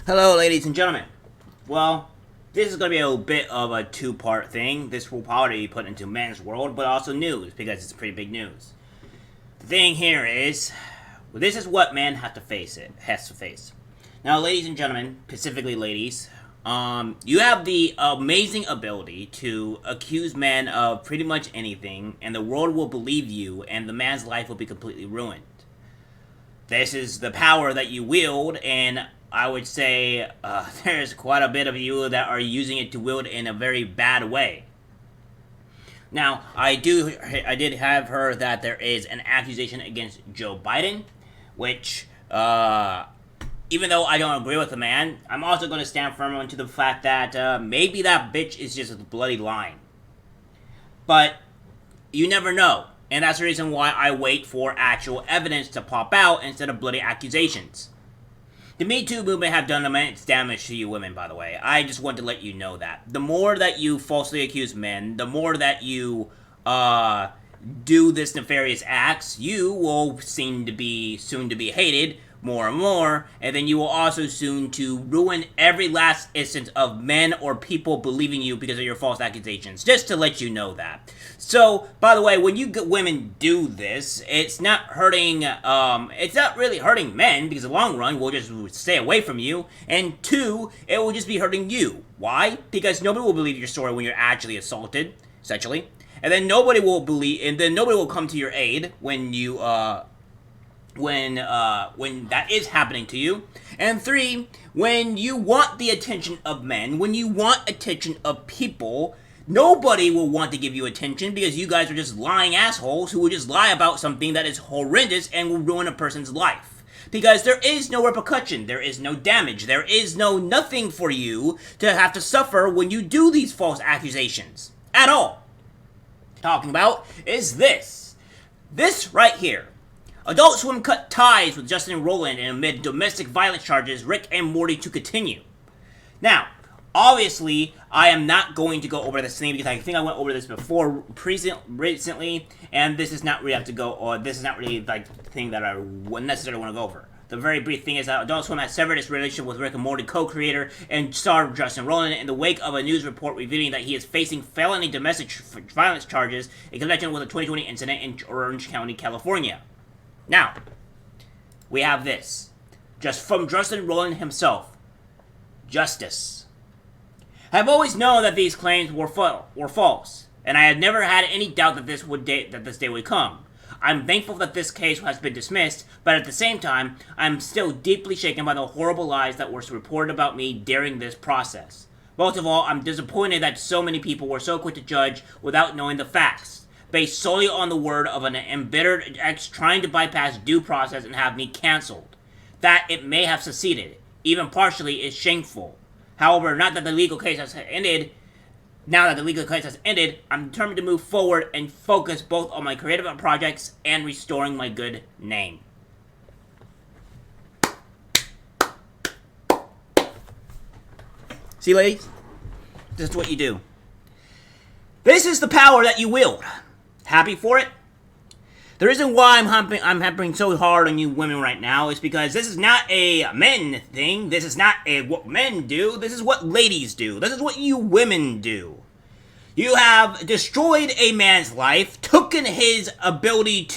Hello, ladies and gentlemen. Well, this is going to be a bit of a two-part thing. This will probably be put into men's world, but also news, because it's pretty big news. The thing here is, well, this is what man has to face. Now, ladies and gentlemen, specifically ladies, you have the amazing ability to accuse men of pretty much anything, and the world will believe you, and the man's life will be completely ruined. This is the power that you wield, and I would say there's quite a bit of you that are using it to wield in a very bad way. Now, I did have heard that there is an accusation against Joe Biden, which, even though I don't agree with the man, I'm also going to stand firm onto the fact that maybe that bitch is just a bloody lying. But you never know. And that's the reason why I wait for actual evidence to pop out instead of bloody accusations. The Me Too movement have done immense damage to you women, by the way. I just want to let you know that. The more that you falsely accuse men, the more that you do this nefarious acts, you will soon to be hated more and more, and then you will also soon to ruin every last instance of men or people believing you because of your false accusations, just to let you know that. So, by the way, when you women do this, it's not hurting, it's not really hurting men, because in the long run, we'll just stay away from you, and two, it will just be hurting you. Why? Because nobody will believe your story when you're actually assaulted, sexually, and then nobody will come to your aid when you, when that is happening to you. And three, when you want the attention of men, when you want attention of people, nobody will want to give you attention because you guys are just lying assholes who will just lie about something that is horrendous and will ruin a person's life. Because there is no repercussion, there is no damage, there is nothing for you to have to suffer when you do these false accusations. At all. Talking about is this. This right here. Adult Swim cut ties with Justin Roiland and amid domestic violence charges, Rick and Morty to continue. Now, obviously, I am not going to go over this thing because I think I went over this before recently, and this is not really have to go, or this is not really like the thing that I necessarily want to go over. The very brief thing is that Adult Swim has severed its relationship with Rick and Morty co-creator and star Justin Roiland in the wake of a news report revealing that he is facing felony domestic violence charges in connection with a 2020 incident in Orange County, California. Now, we have this. Just from Justin Roiland himself. Justice. I've always known that these claims were false, and I had never had any doubt that this day would come. I'm thankful that this case has been dismissed, but at the same time, I'm still deeply shaken by the horrible lies that were reported about me during this process. Most of all, I'm disappointed that so many people were so quick to judge without knowing the facts, based solely on the word of an embittered ex trying to bypass due process and have me cancelled. That it may have succeeded, even partially, is shameful. However, now that the legal case has ended, I'm determined to move forward and focus both on my creative projects and restoring my good name. See, ladies? This is what you do. This is the power that you wield. Happy for it? The reason why I'm hammering so hard on you women right now is because this is not a men thing. This is not what men do. This is what ladies do. This is what you women do. You have destroyed a man's life, taken his ability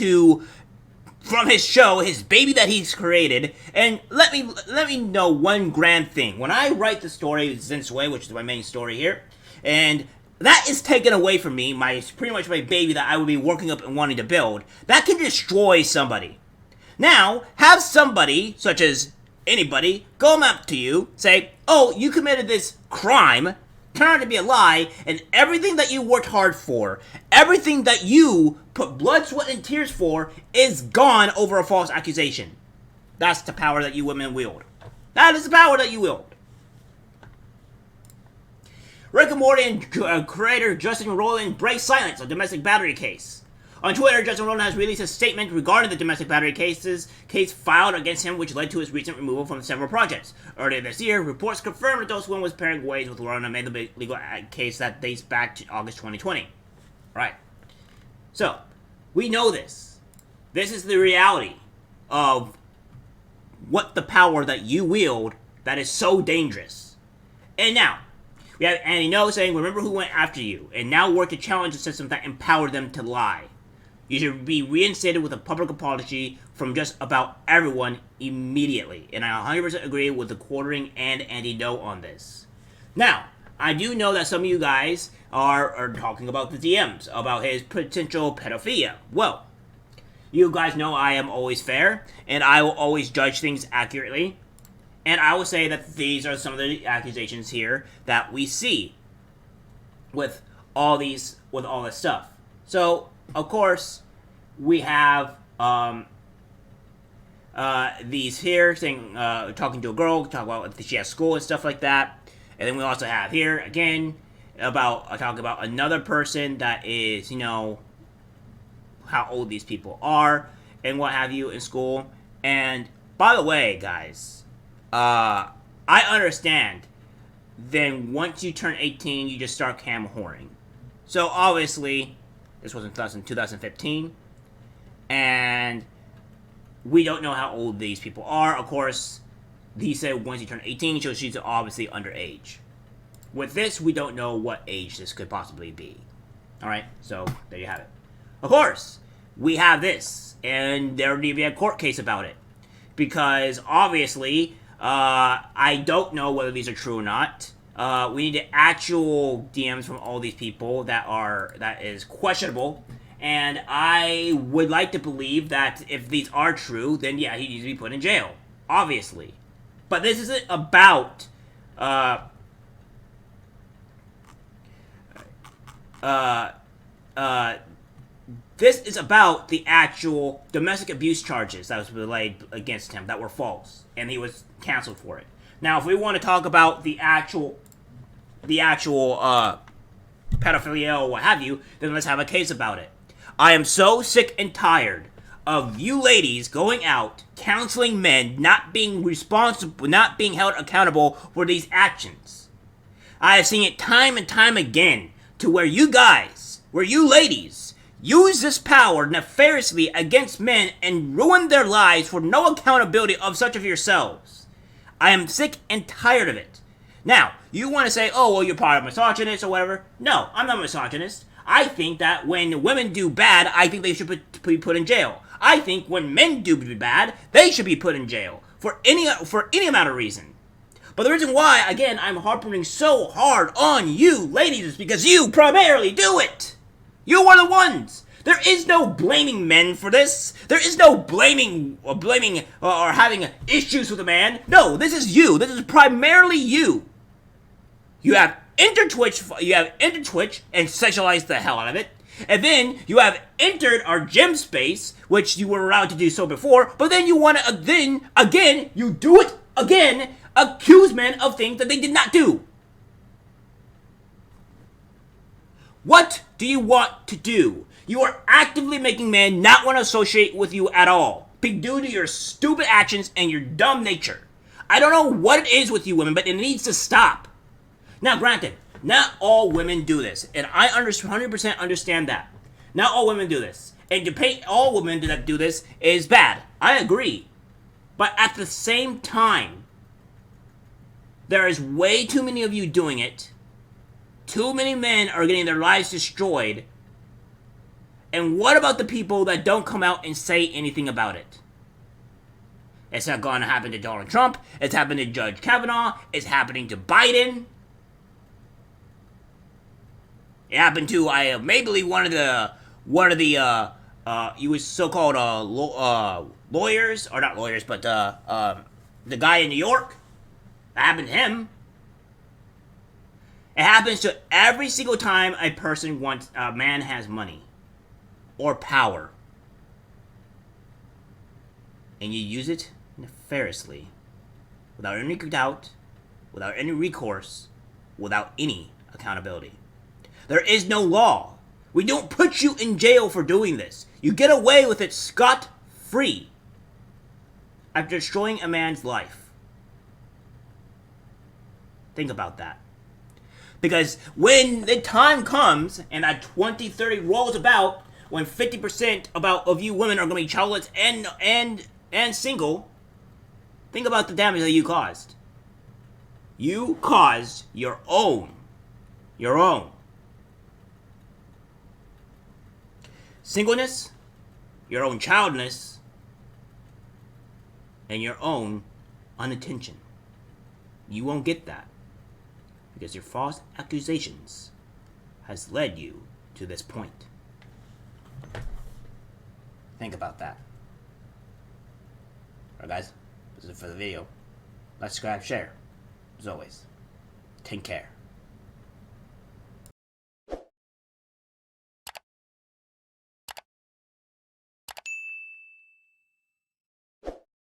from his show, his baby that he's created, and let me know one grand thing. When I write the story, Zinsway, which is my main story here, and that is taken away from me, pretty much my baby that I would be working up and wanting to build. That can destroy somebody. Now, have somebody, such as anybody, come up to you, say, oh, you committed this crime, turn out to be a lie, and everything that you worked hard for, everything that you put blood, sweat, and tears for, is gone over a false accusation. That's the power that you women wield. That is the power that you wield. Rick and Morty and creator Justin Roiland break silence on domestic battery case. On Twitter, Justin Roiland has released a statement regarding the domestic battery case filed against him, which led to his recent removal from several projects. Earlier this year, reports confirmed Adult Swim was parting ways with Roiland and made the legal case that dates back to August 2020. Right. So, we know this. This is the reality of what the power that you wield that is so dangerous. And now, we have Annie No saying, remember who went after you, and now work to challenge the system that empowered them to lie. You should be reinstated with a public apology from just about everyone immediately. And I 100% agree with the Quartering and Andy No on this. Now, I do know that some of you guys are talking about the DMs, about his potential pedophilia. Well, you guys know I am always fair, and I will always judge things accurately. And I will say that these are some of the accusations here that we see with all this stuff. So, of course, we have these here saying, talking to a girl, talking about if she has school and stuff like that. And then we also have here, again, talking about another person that is, how old these people are and what have you in school. And, by the way, guys, I understand then once you turn 18, you just start cam whoring. So, obviously, this was in 2015, and we don't know how old these people are. Of course, he said once you turn 18, so she's obviously underage. With this, we don't know what age this could possibly be. Alright, so there you have it. Of course, we have this, and there will be a court case about it. Because, obviously, I don't know whether these are true or not. We need the actual DMs from all these people that is questionable. And I would like to believe that if these are true, then yeah, he needs to be put in jail. Obviously. But this isn't about, this is about the actual domestic abuse charges that was laid against him that were false. And he was canceled for it. Now, if we want to talk about the actual pedophilia or what have you, then let's have a case about it. I am so sick and tired of you ladies going out counseling men not being responsible, not being held accountable for these actions. I have seen it time and time again to where you ladies, use this power nefariously against men and ruin their lives for no accountability of such of yourselves. I am sick and tired of it. Now, you want to say, oh, well, you're part of misogynist or whatever. No, I'm not a misogynist. I think that when women do bad, I think they should be put in jail. I think when men do bad, they should be put in jail for any amount of reason. But the reason why, again, I'm harping so hard on you ladies is because you primarily do it. You are the ones. There is no blaming men for this. There is no blaming or having issues with a man. No, this is you. This is primarily you. You have entered Twitch and sexualized the hell out of it. And then you have entered our gym space, which you were allowed to do so before, but then you want to, you do it again, accuse men of things that they did not do. What do you want to do? You are actively making men not want to associate with you at all, due to your stupid actions and your dumb nature. I don't know what it is with you women, but it needs to stop. Now, granted, not all women do this, and I 100% understand that. Not all women do this, and to paint all women that do this is bad. I agree. But at the same time, there is way too many of you doing it. Too many men are getting their lives destroyed. And what about the people that don't come out and say anything about it? It's not going to happen to Donald Trump. It's happened to Judge Kavanaugh. It's happening to Biden. It happened to, I may believe, one of the so-called lawyers, or not lawyers, but the guy in New York. That happened to him. It happens to every single time a man has money or power, and you use it nefariously, without any doubt, without any recourse, without any accountability. There is no law. We don't put you in jail for doing this. You get away with it scot-free after destroying a man's life. Think about that. Because when the time comes and that 2030 rolls about, when 50% of you women are going to be childless and single, think about the damage that you caused. You caused your own singleness, your own childless, and your own unattention. You won't get that because your false accusations has led you to this point. Think about that. Alright guys, this is it for the video. Like, subscribe, share. As always, take care.